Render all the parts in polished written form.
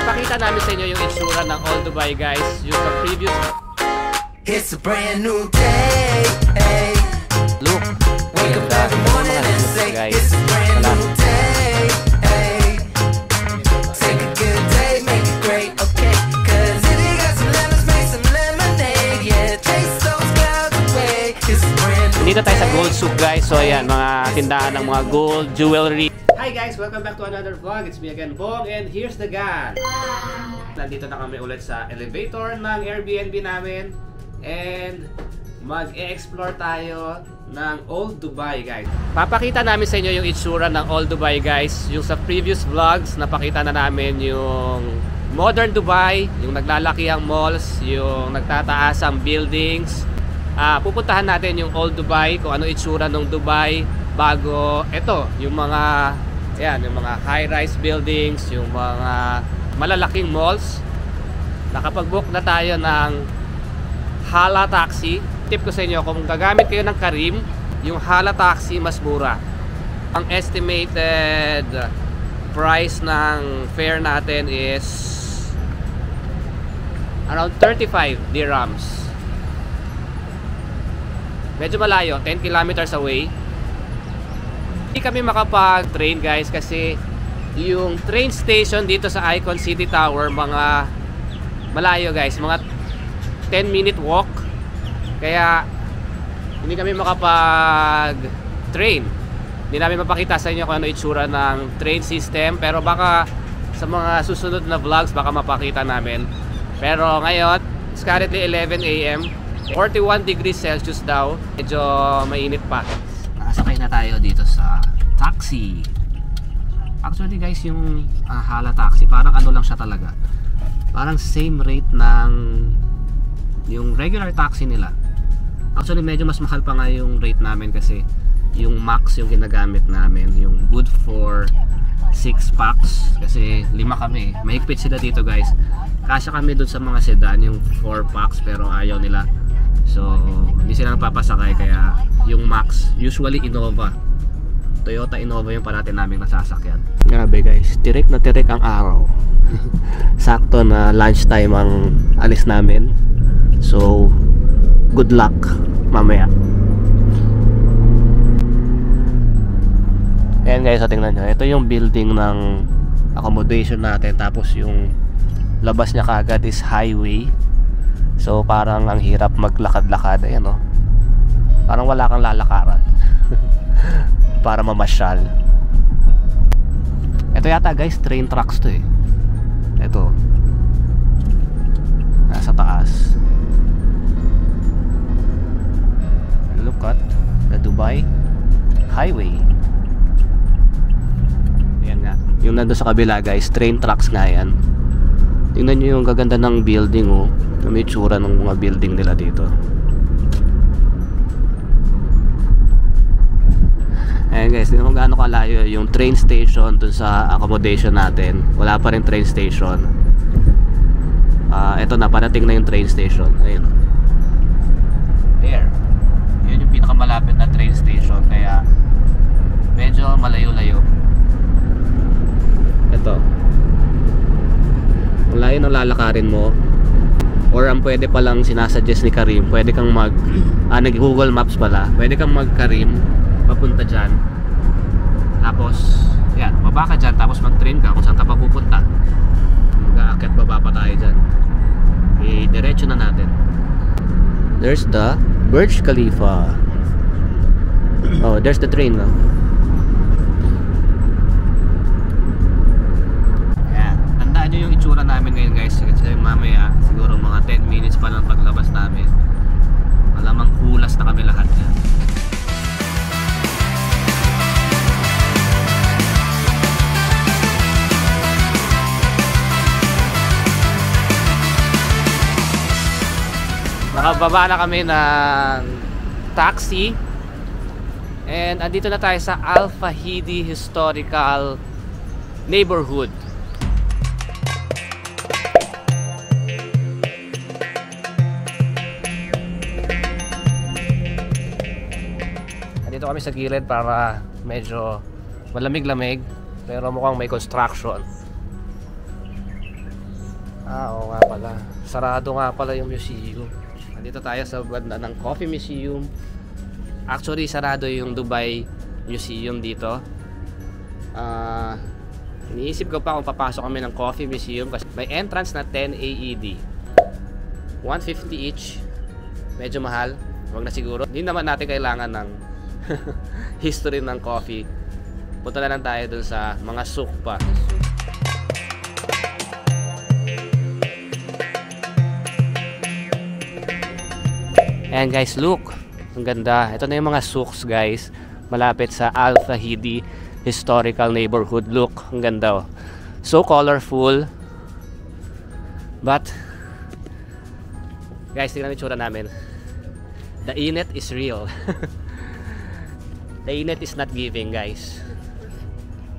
Papakita namin sa inyo yung itsura ng All Dubai guys. Yung sa previous. It's a brand new day. Hey. Look. Wake up every morning and say it's a brand new day. Hey. Take a good day, make it great, okay? Cause if you got some lemons, make some lemonade. Yeah, chase those clouds away. It's a brand new day. Dito tayo sa Gold Souk guys. So ayan, mga tindahan ng mga gold, jewelry. Hi guys! Welcome back to another vlog. It's me again, Bong, and here's the gang. Nandito na kami ulit sa elevator ng Airbnb namin. And mag-e-explore tayo ng Old Dubai guys. Papakita namin sa inyo yung itsura ng Old Dubai guys. Yung sa previous vlogs, napakita na namin yung modern Dubai, yung naglalakihang malls, yung nagtataasang buildings. Pupuntahan natin yung Old Dubai, kung ano itsura ng Dubai bago ito, yung mga ayan, yung mga high-rise buildings, yung mga malalaking malls. Nakapag-book na tayo ng Hala Taxi. Tip ko sa inyo, kung gagamit kayo ng Careem, yung Hala Taxi mas mura. Ang estimated price ng fare natin is around 35 dirhams. Medyo malayo, 10 kilometers away. Hindi kami makapag-train guys kasi yung train station dito sa Icon City Tower mga malayo guys, mga 10-minute walk. Kaya hindi kami makapag-train. Hindi namin mapakita sa inyo kung ano itsura ng train system, pero baka sa mga susunod na vlogs baka mapakita namin. Pero ngayon, it's currently 11 AM, 41 degrees Celsius daw. Medyo mainit pa. Nakasakay na tayo dito sa taxi. Actually guys, yung Hala Taxi parang ano lang siya talaga, parang same rate ng yung regular taxi nila. Actually medyo mas mahal pa nga yung rate namin kasi yung max yung ginagamit namin, yung good for 6 packs kasi 5 kami. Mahigpit sila dito guys. Kasya kami dun sa mga sedan yung 4 packs pero ayaw nila. So, hindi sila napapasakay kaya yung max, usually Innova. Toyota Innova yung parati naming nasasakyan. Grabe guys, tirik na tirik ang araw. Sakto na lunchtime ang alis namin. So, good luck mamaya. Ayan guys, so tingnan nyo. Ito yung building ng accommodation natin. Tapos yung labas niya kagad is highway. So parang ang hirap maglakad-lakad. Ayan o, parang wala kang lalakaran para mamasyal. Ito yata guys, train tracks to eh. Ito nasa taas. Look at the Dubai highway. Ayan nga, yung nando sa kabila guys, train tracks nga yan. Tingnan nyo yung gaganda ng building oh. May tsura ng mga building nila dito. Ayan guys, tingnan mo gaano kalayo yung train station dun sa accommodation natin. Wala pa rin train station. Ito na, parating na yung train station. Ayun. There. Yun yung pinakamalapit na train station. Kaya medyo malayo-layo. Ito. Ang layo ng lalakarin mo. Or ang pwede palang sinasuggest ni Careem, pwede kang nag-Google Maps pala, pwede kang mag-Careem papunta dyan. Tapos yan, baba ka dyan, tapos mag-train ka kung saan ka pa pupunta. Mag-aakyat baba pa tayo dyan. Diretso na natin. There's the Burj Khalifa. Oh, there's the train now. Tandaan nyo yung itsura namin ngayon guys. Kasi mamaya siguro mga 10 minutes pa lang paglabas namin, malamang kulas na kami lahat yan. Nakababa na kami ng taxi. And andito na tayo sa Al Fahidi Historical Neighborhood. Dito kami sa gilid para medyo malamig-lamig, pero mukhang may construction. Oo nga pala. Sarado nga pala yung museum. Nandito tayo sa banda ng Coffee Museum. Actually, sarado yung Dubai Museum dito. Iniisip ko pa kung papasok kami ng Coffee Museum kasi may entrance na 10 AED. 150 each. Medyo mahal. Huwag na siguro. Hindi naman natin kailangan ng history ng coffee. Punta na lang tayo dun sa mga souk pa. Ayan guys, look. Ang ganda. Ito na yung mga souks guys. Malapit sa Al Fahidi Historical Neighborhood. Look, ang ganda oh. So colorful. But guys, tingnan yung tsura namin. The init is real. The init is not giving guys.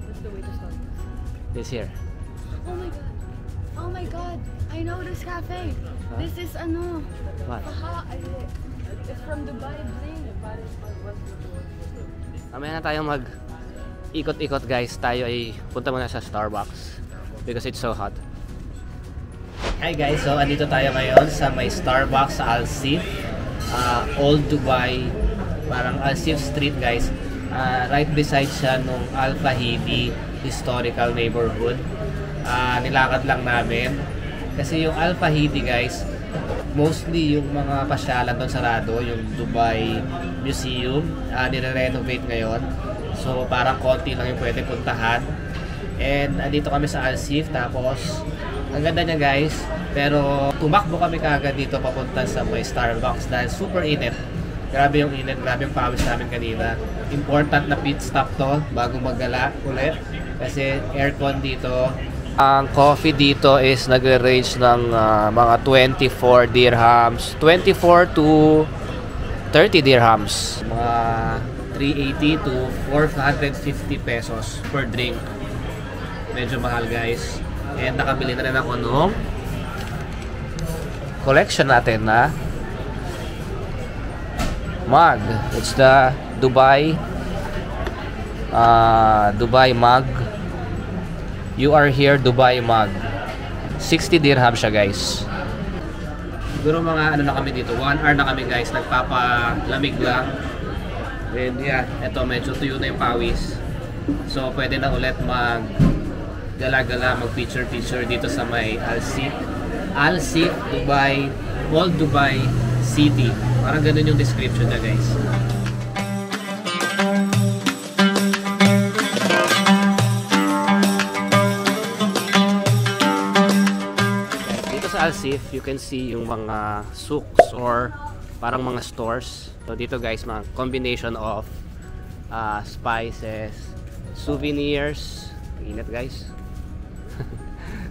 What's the way to start? This here. Oh my god. Oh my god. I know this cafe. This is ano. What? It's from Dubai Bling. Mamaya na tayo mag ikot-ikot guys. Tayo ay punta muna sa Starbucks because it's so hot. Hi guys, so andito tayo ngayon sa may Starbucks sa Al Seef, Old Dubai, parang Al Seef Street guys. Right beside siya nung Al Fahidi Historical Neighborhood. Nilakad lang namin kasi yung Al Fahidi guys, mostly yung mga pasyalan doon sarado, yung Dubai Museum, nire-renovate ngayon. So parang konti lang yung pwede puntahan. And andito kami sa Al Seef, tapos ang ganda niya guys, pero tumakbo kami kaagad dito papunta sa may Starbucks dahil super init. Grabe yung init, grabe yung pawis namin kanina. Important na pit stop to bago maggala ulit kasi aircon dito. Ang coffee dito is nagre-range ng mga 24 dirhams, 24 to 30 dirhams. Mga 380 to 450 pesos per drink. Medyo mahal guys. And nakabili na rin ako nung collection natin na mug. It's the Dubai mug. You are here Dubai mug. 60 dirham siya guys. Siguro mga ano na kami dito, 1 hour na kami guys, nagpapalamig lang. And yeah, eto medyo tuyo na yung pawis. So pwede na ulit mag gala-gala, mag picture dito sa may Al Seef Dubai, Old Dubai City. Parang ganun yung description niya guys. Dito sa Al Seef, you can see yung mga souks or parang mga stores. So dito guys, mga combination of spices, souvenirs. Init guys.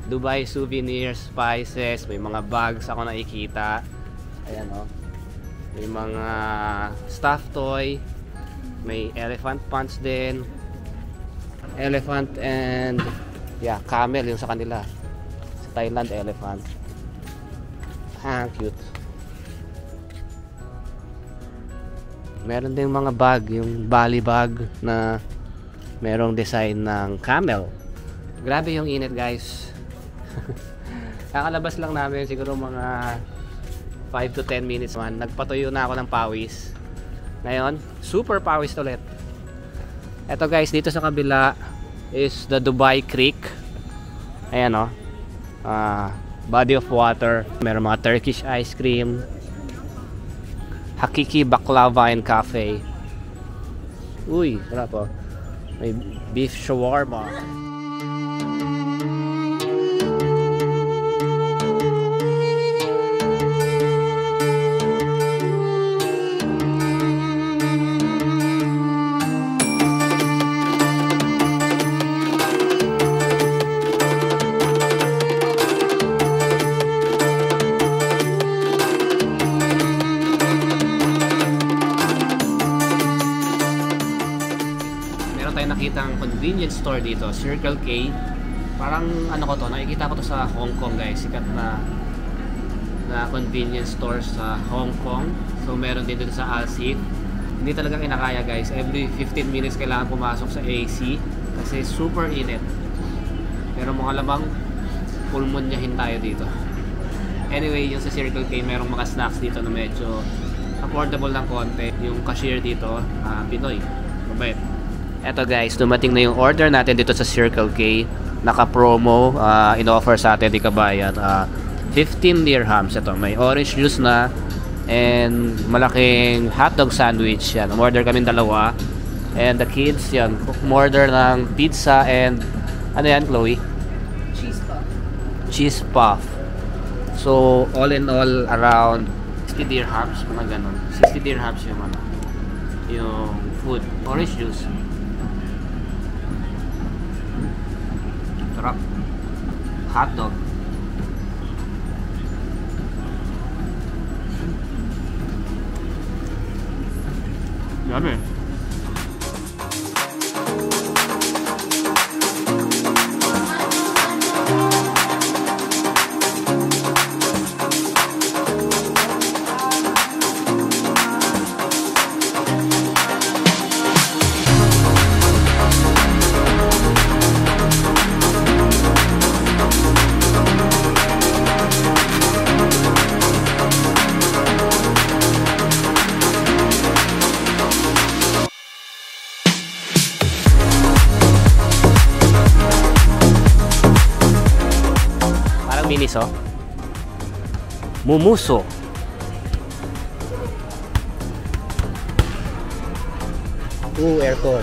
Dubai souvenirs, spices, may mga bags ako nakikita. Ayan oh. May mga stuffed toy, may elephant pants din. Elephant and yeah, camel yung sa kanila. Sa Thailand, elephant. Cute. Meron din mga bag, yung Bali bag na merong design ng camel. Grabe yung init guys. Kakalabas lang namin siguro mga 5 to 10 minutes man. Nagpatuyo na ako ng pawis. Ngayon, super pawis ulit. Eto guys, dito sa kabila is the Dubai Creek. Ayan o. Body of water. Meron mga Turkish ice cream. Hakiki Baklava and Cafe. Uy, sarap o. May beef shawarma. Nakitang convenience store dito, Circle K. Parang ano ko to, nakikita ko to sa Hong Kong guys, sikat na convenience store sa Hong Kong. So meron din dito sa Al Seef. Hindi talaga kinakaya guys, every 15 minutes kailangan pumasok sa AC kasi super init. Pero mga lamang pulmonyahin tayo dito. Anyway, yung sa Circle K, merong mga snacks dito na medyo affordable ng konti. Yung cashier dito, Pinoy. Mabait. Eto guys, dumating na yung order natin dito sa Circle K. Naka-promo, in-offer sa atin di kabayan. 15 dirhams. Ito, may orange juice na and malaking hotdog sandwich. Yan, umorder kami dalawa. And the kids, yan, umorder ng pizza and ano yan, Chloe? Cheese puff. Cheese puff. So, all in all, around 60 dirhams, mga ganun. 60 dirhams yung ano, yung food. Orange juice. Sarap. Hotdog. Yummy. Miniso. Mumuso. Aircon.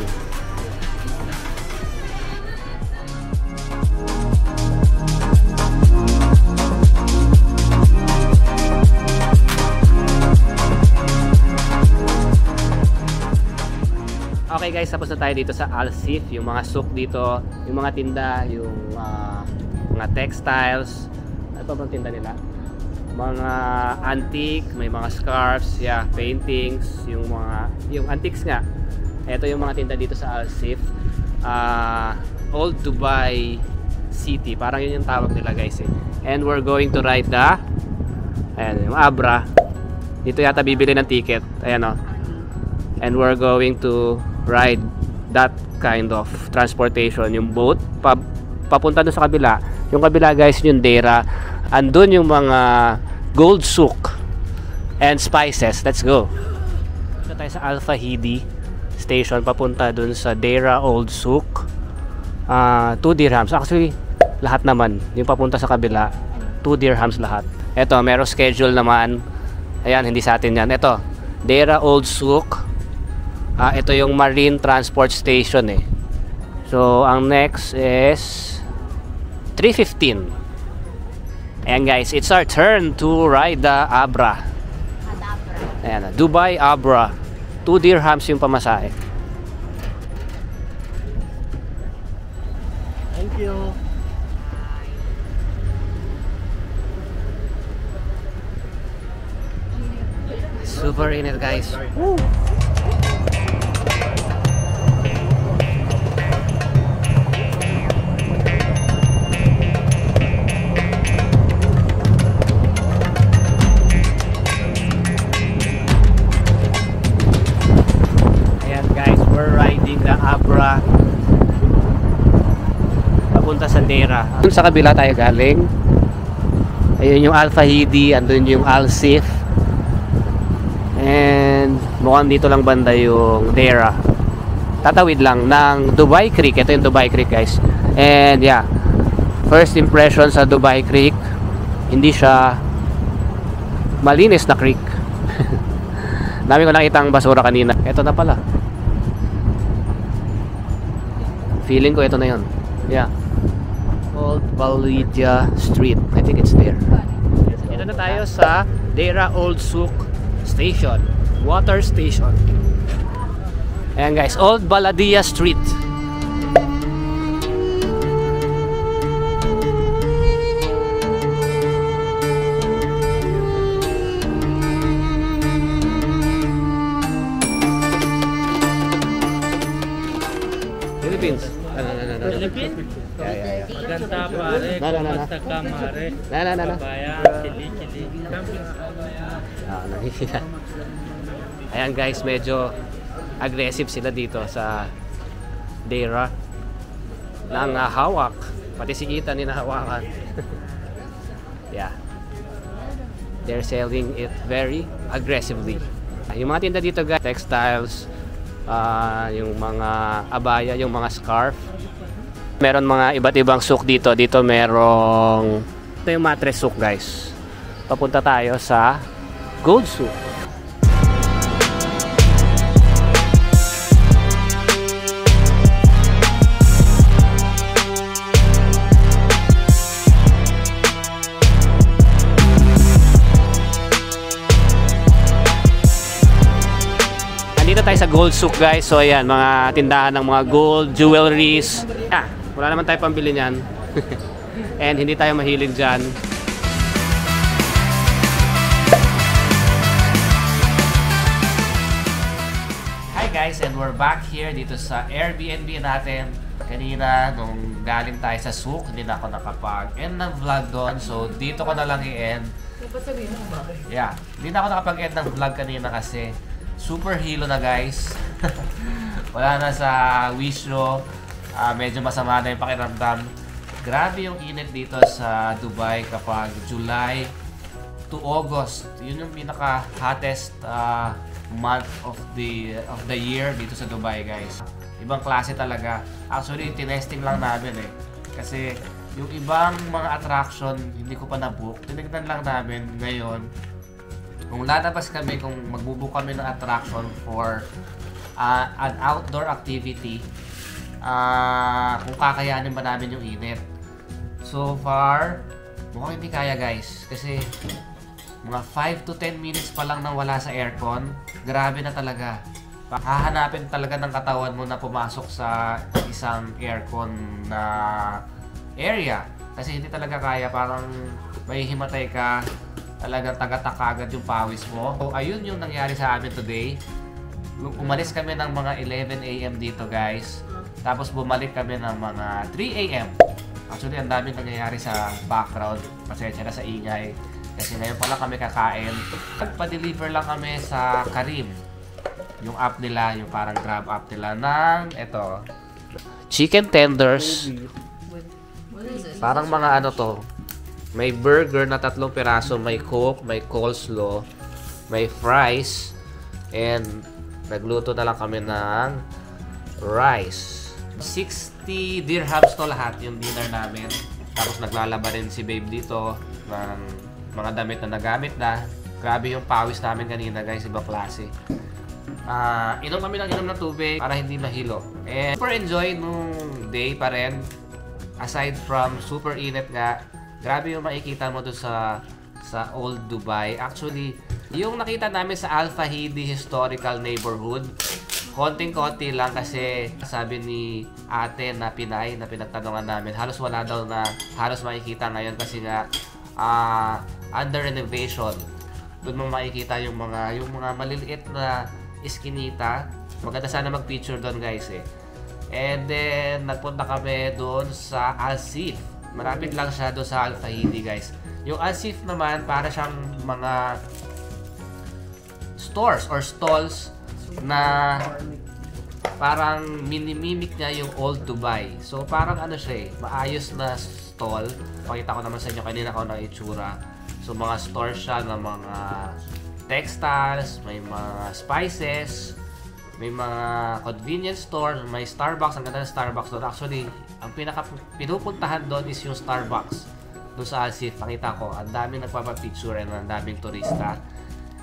Okay guys, tapos na tayo dito sa Al-Sif. Yung mga souk dito, yung mga tinda, yung mga textiles. Ano pa bang tinda nila? Mga antique, may mga scarves, yeah, paintings, yung antiques nga. Ito yung mga tinda dito sa Al-Sif. Old Dubai City, parang yun yung tawag nila guys eh. And we're going to ride the ayan, yung Abra. Dito yata bibili ng ticket. Ayan o. And we're going to ride that kind of transportation, yung boat papunta doon sa kabila. Yung kabila guys, yung Deira. Andun yung mga gold souk and spices. Let's go. Dito tayo sa Al Fahidi station papunta dun sa Deira Old Souk. 2 dirhams. Actually, lahat naman. Yung papunta sa kabila, 2 dirhams lahat. Ito, meron schedule naman. Ayan, hindi sa atin yan. Ito, Deira Old Souk. Ito yung Marine Transport Station eh. So, ang next is 3:15. Ayan guys, it's our turn to ride the Abra. Ayan, Dubai Abra. 2 dirhams yung pamasahe. Thank you. Super init guys. Woo! Abra papunta sa Deira. Doon sa kabila tayo galing. Ayun yung Al Fahidi, andun yung Al-Sif. And mukhang dito lang banda yung Deira. Tatawid lang ng Dubai Creek. Ito yung Dubai Creek guys. And yeah, first impression sa Dubai Creek, hindi siya malinis na creek. Dami ko nakita ang basura kanina. Ito na pala. Feeling ko ito na yun. Yeah. Old Balidya Street. I think it's there. Dito na tayo sa Deira Old Souk Station. Water Station. Ayan guys, Old Baladiya Street. Philippines. Philippines? Yeah. Maganda pare, basta ka mare. Babayan, chili. Nakikita. Ayan guys, medyo aggressive sila dito sa Deira. Nang hawak Pati si Ethan hinahawakan. Yeah. They're selling it very aggressively. Yung mga tinda dito guys, textiles, yung mga abaya, yung mga scarf. Meron mga iba't ibang souk dito. Dito merong, ito yung mattress souk guys. Papunta tayo sa gold souk. Dito tayo sa gold souk guys. So ayan, mga tindahan ng mga gold, jewelries. Wala naman tayo pambili niyan. And hindi tayo mahilig dyan. Hi guys, and we're back here dito sa Airbnb natin. Kanina nung galing tayo sa souk, hindi na ako nakapag-end ng vlog doon. So dito ko na lang i-end. Yeah, hindi na ako nakapag-end ng vlog kanina kasi super hilo na guys. Wala na sa Wisro. Medyo masama na yung pakiramdam. Grabe yung init dito sa Dubai kapag July to August. Yun yung pinaka-hottest month of the year dito sa Dubai guys. Ibang klase talaga. Actually, tinesting lang namin eh. Kasi yung ibang mga attraction hindi ko pa na-book. Tinignan lang namin ngayon. Kung lalabas kami, kung magbubook kami ng attraction for an outdoor activity, kung kakayanin ba namin yung init. So far, mukhang hindi kaya guys. Kasi mga 5 to 10 minutes pa lang nang wala sa aircon, grabe na talaga. Hahanapin talaga ng katawan mo na pumasok sa isang aircon na area. Kasi hindi talaga kaya, parang may himatay ka. Talagang tagatak agad yung pawis mo. So, ayun yung nangyari sa amin today. Umalis kami ng mga 11 AM dito guys. Tapos bumalik kami ng mga 3 AM. Actually, ang daming nangyayari sa background. Pasensya na sa ingay. Kasi ngayon pala kami kakain. Nagpa-deliver lang kami sa Careem. Yung app nila, yung parang Grab app nila ng, eto, chicken tenders. Parang mga ano to. May burger na 3 piraso, may coke, may coleslaw, may fries, and nagluto na lang kami ng rice. 60 dirhams to lahat yung dinner namin. Tapos naglalaba rin si babe dito ng mga damit na nagamit na. Grabe yung pawis namin kanina guys, ibang klase. Inom kami ng tubig para hindi mahilo. And super enjoy nung day pa rin. Aside from super init nga, grabe yung makikita mo doon sa Old Dubai. Actually, yung nakita namin sa Al Fahidi Historical Neighborhood, konting-konti lang kasi sabi ni ate na Pinay na pinagtanungan namin, halos wala daw na halos makikita ngayon kasi nga under renovation. Doon mo makikita yung mga maliliit na iskinita. Maganda sana mag-picture doon guys eh. And then, nagpunta kami doon sa Al-Sif. Marapit lang siya doon sa Al Fahidi guys. Yung Al-Sif naman, para siyang mga stores or stalls na parang minimimik niya yung Old Dubai. So parang ano siya eh, maayos na stall. Pakita ko naman sa inyo kanina kung ano itsura. So mga stores siya ng mga textiles, may mga spices, may mga convenience store, may Starbucks. Ang ganda ng Starbucks doon. Actually, ang pinupuntahan doon is yung Starbucks doon sa Al-Sif. Pakita ko, ang daming nagpapapicture and ang daming turista.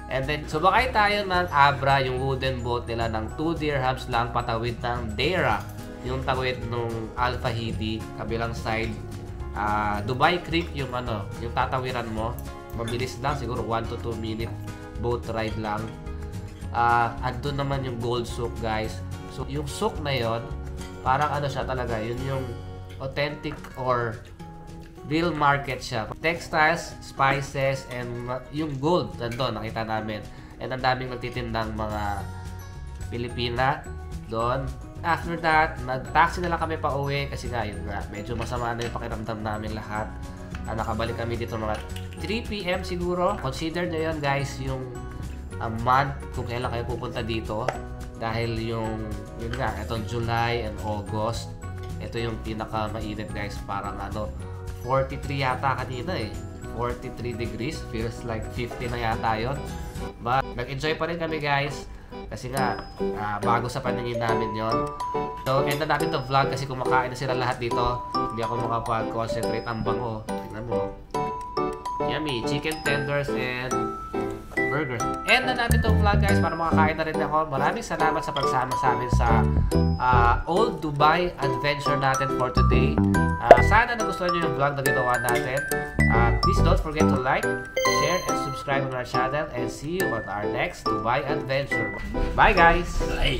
And then, subakay tayo ng Abra, yung wooden boat nila ng 2 dirhams lang patawid ng Deira. Yung tawid nung Al Fahidi, kabilang side. Dubai Creek yung tatawiran mo. Mabilis lang, siguro 1 to 2 minute boat ride lang. Andun naman yung Gold Souk guys. So, yung souk na yon, parang siya talaga, yun yung authentic or real market siya. Textiles, spices, and yung gold nandun, nakita namin. And ang daming nagtitindang mga Pilipina doon. After that, nag-taxi na lang kami pa uwi kasi nga, yun nga, medyo masama na yung pakiramdam namin lahat. Nakabalik kami dito mga 3 PM siguro. Consider nyo yun guys, yung month kung kailan kayo pupunta dito. Dahil yun nga, itong July and August, Ito yung pinaka mainit guys, parang 43 yata kanina eh. 43 degrees, feels like 50 na yata yun. But nag-enjoy pa rin kami guys. Kasi nga, bago sa paningin namin yon. So, end na natin to vlog kasi kumakain na sila lahat dito. Hindi ako makapag-concentrate. Ang bango. Tingnan mo. Yummy. Chicken tenders and burger. End na natin to vlog guys para makakain na rin ako. Maraming salamat sa pagsama sa amin sa Old Dubai Adventure natin for today. Sana nagustuhan nyo yung vlog na ginawa natin. Please don't forget to like, share, and subscribe on our channel. And see you on our next Dubai Adventure. Bye guys! Ay!